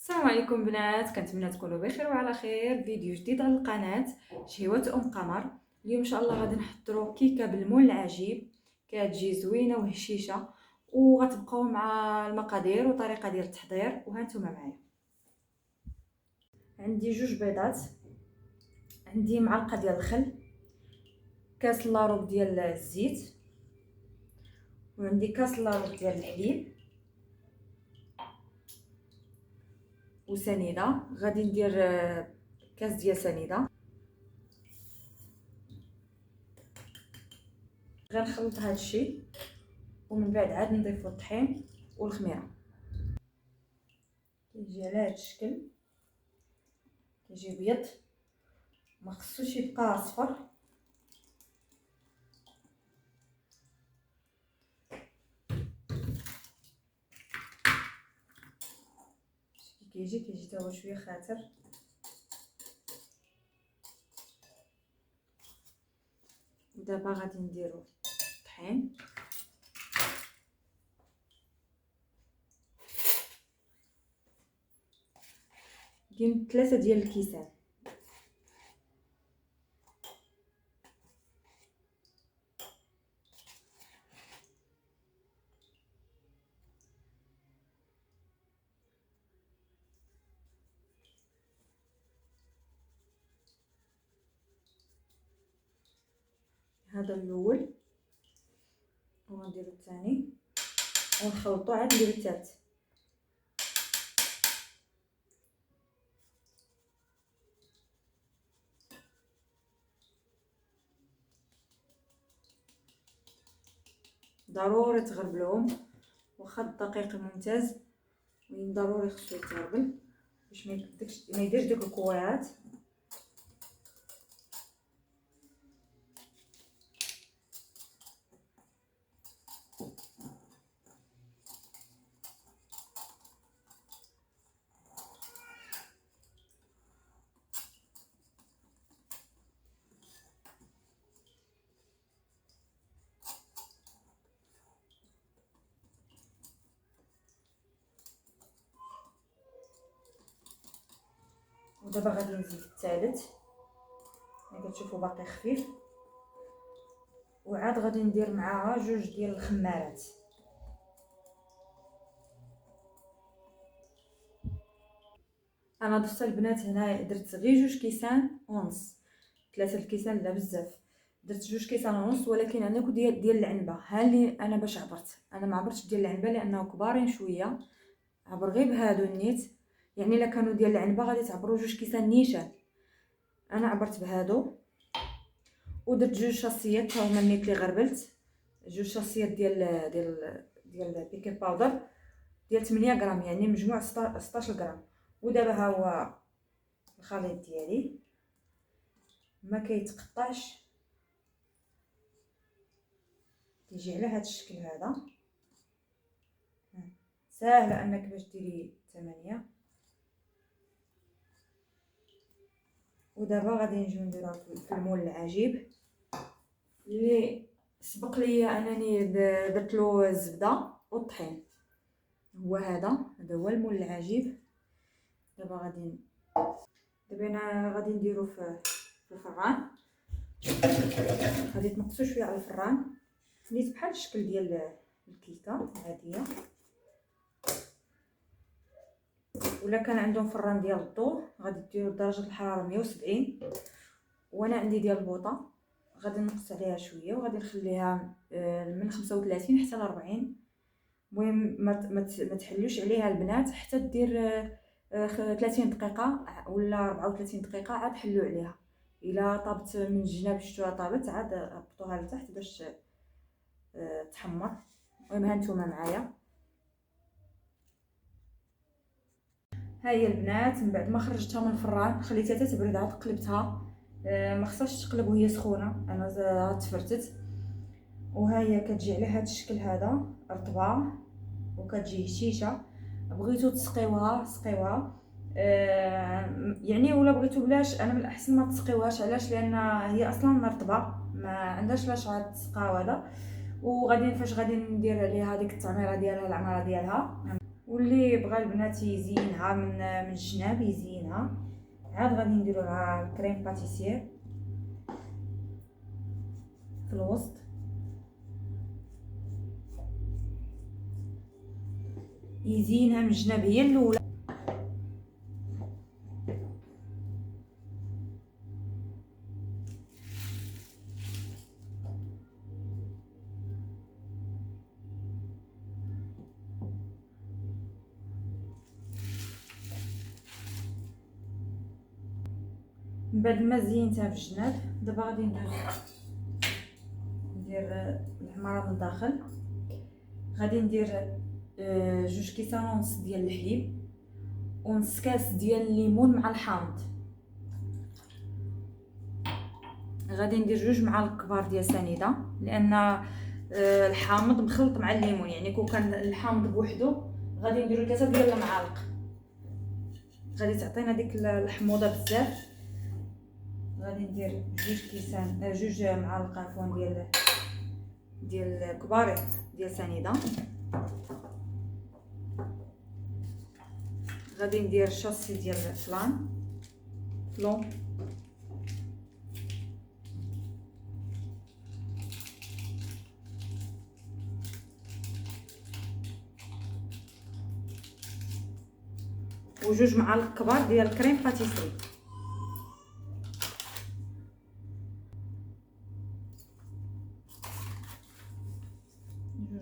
السلام عليكم بنات، كنتمنى تكونوا بخير وعلى خير. فيديو جديد على القناه شهوات قمر. اليوم ان شاء الله غادي نحضروا كيكه بالمول العجيب، كتجي زوينه وهشيشه، وغتبقاو مع المقادير وطريقه ديال التحضير. وهانتوما معايا. عندي 2 بيضات، عندي معلقه ديال الخل، كاس لاروب ديال الزيت، وعندي كاس لاروب ديال الحليب وسنيده. غادي ندير كاس ديال سنيده. غنخلط هذا الشيء ومن بعد عاد نضيفو الطحين والخميره. كيجي على هذا الشكل، كيجي بيض، ما خصوش يبقى اصفر. كيجي تا هو شويه خاتر. ودابا غادي نديرو الطحين، كاين 3 ديال الكيسان. هذا الاول وغنديرو الثاني ونخلطو، عاد نديرو الثالث. ضروري تغربلوهم، واخا الدقيق ممتاز ولكن ضروري خصو يتغربل باش ما يديرش داك الكويرات. ودابا غادي نزيد الثالث، ملي كتشوفوا باقي خفيف، وعاد غادي ندير معاها 2 ديال الخمارات. انا ضفت البنات هنا درت غير 2 كيسان ونص، 3 الكيسان لا بزاف، درت 2 كيسان ونص. ولكن انا كنت ديال العنبه، ها اللي انا باش عبرت، انا ما عبرتش ديال العنبه لانه كبارين شويه، عبر غير بهادو النيت. يعني الا كانوا ديال العنبه غادي تعبروا 2 كيسان نيشان، انا عبرت بهادو. ودرت 2 شاصيات تا هما النيت اللي غربلت، 2 شاصيات ديال بيكين باودر ديال 8 غرام، يعني مجموع 16 غرام. ودابا ها هو الخليط ديالي، ما كيتقطعش، كيجي على هذا الشكل هذا. ساهله انك باش ديري 8. ودابا غادي نجيو نديروها في المول العجيب اللي سبق ليا انني درت له الزبده والطحين. هذا هو المول العجيب. دابا انا غادي نديرو في الفران، غادي تنقصو شويه على الفران نيت بحال الشكل ديال الكيكه العاديه. ولا كان عندهم فران ديال الضو غادي ديروا درجه الحراره 170، وانا عندي ديال البوطه غادي نقص عليها شويه وغادي نخليها من 35 حتى ل 40. المهم ما تحلوش عليها البنات حتى دير 30 دقيقه ولا 34 دقيقه، عاد حلوا عليها. الا طابت من الجناب شفتوها طابت، عاد هبطوها لتحت باش تحمر. المهم هانتوما معايا. ها هي البنات من بعد ما خرجتها من الفران خليتها تتبرد، عاد قلبتها. ما خصهاش تقلب وهي سخونه، انا تفرتت. وها هي كتجي على هذا الشكل هذا رطبه وكتجي هشيشه. بغيتو تسقيوها سقيوها، يعني ولا بغيتو بلاش، انا من الاحسن ما تسقيوهاش. علاش؟ لان هي اصلا رطبه ما عندهاش لاش غاد تسقى هذا. وغادي فاش غادي ندير عليها ديك التعميره ديالها العماره ديالها، واللي بغى البنات يزينها من الجناب يزينها. عاد غادي نديرو لها الكريم باتيسير في الوسط، يزينها من الجناب هي الاولى. من بعد ما زينتها في الجناب، دابا غادي ندير الحمارة من الداخل. غادي ندير 2 كيسان ونص ديال الحليب ونص كاس ديال الليمون مع الحامض. غادي ندير 2 معالق كبار ديال سنيده، لان الحامض مخلط مع الليمون، يعني كون كان الحامض بوحدو غادي نديرو 3 ديال المعالق، غادي تعطينا ديك الحموضه بزاف. غادي ندير 2 معالق عفوا ديال كبار ديال سنيده. غادي ندير شاصي ديال فلون و2 معالق كبار ديال الكريم باتيسري.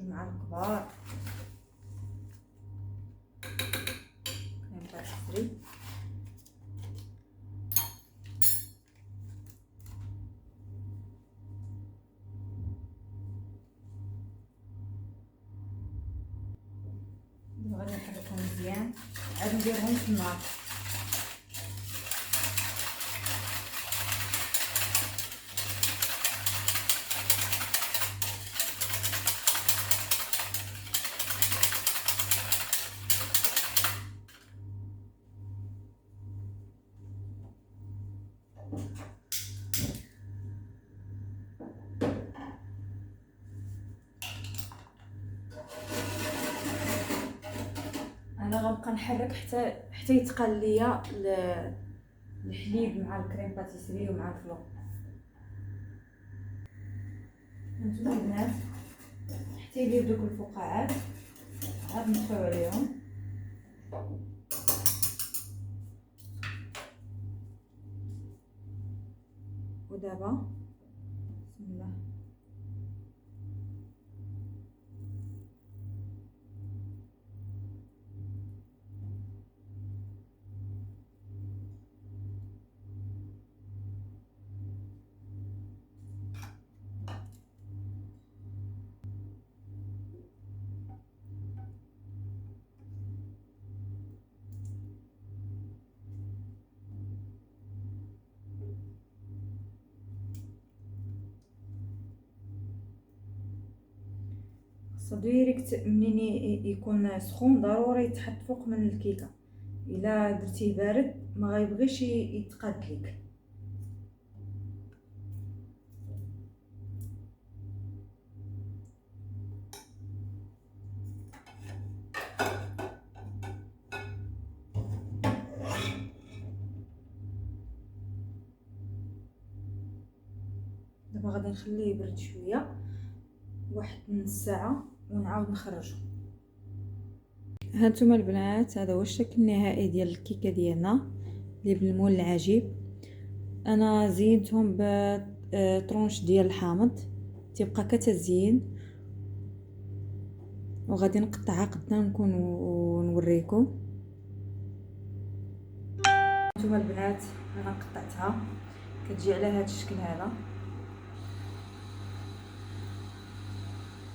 معالق كبار كريم باتيسري. غادي نحركهم مزيان، عاد نديرهم في النار. انا غنبقى نحرك حتى يتقال ليا الحليب مع الكريم باتيسري ومع الفلو. هانتوما البنات حتى يدير دوك الفقاعات عاد نطفيو عليهم. ودابا بسم الله خاصو ديريكت منين يكون سخون ضروري يتحط فوق من الكيكه، الا درتيه بارد ما غيبغيش يتقاد لك. دابا غادي نخليه يبرد شويه واحد نص ساعه ونعاود نخرجو. هانتوما البنات هذا هو الشكل النهائي ديال الكيكه ديالنا اللي بالمول العجيب. انا زينتهم بطرونش ديال الحامض تيبقى كتزيين، وغادي نقطعها قدامكم ونوريكم. هانتوما البنات انا قطعتها كتجي على هذا الشكل هذا.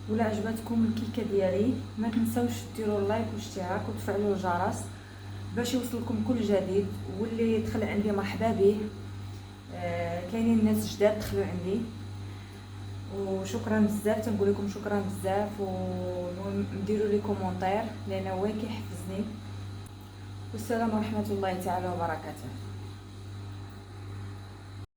ولا عجبتكم الكيكه ديالي ما تنساوش ديروا لايك واشتراك وتفعلوا الجرس باش يوصلكم كل جديد، واللي يدخل عندي مرحبا به. كاينين ناس جداد دخلوا عندي وشكرا بزاف، تنقول لكم شكرا بزاف، ونديروا لي كومونتير لان هو كيحفزني. والسلام ورحمه الله تعالى وبركاته.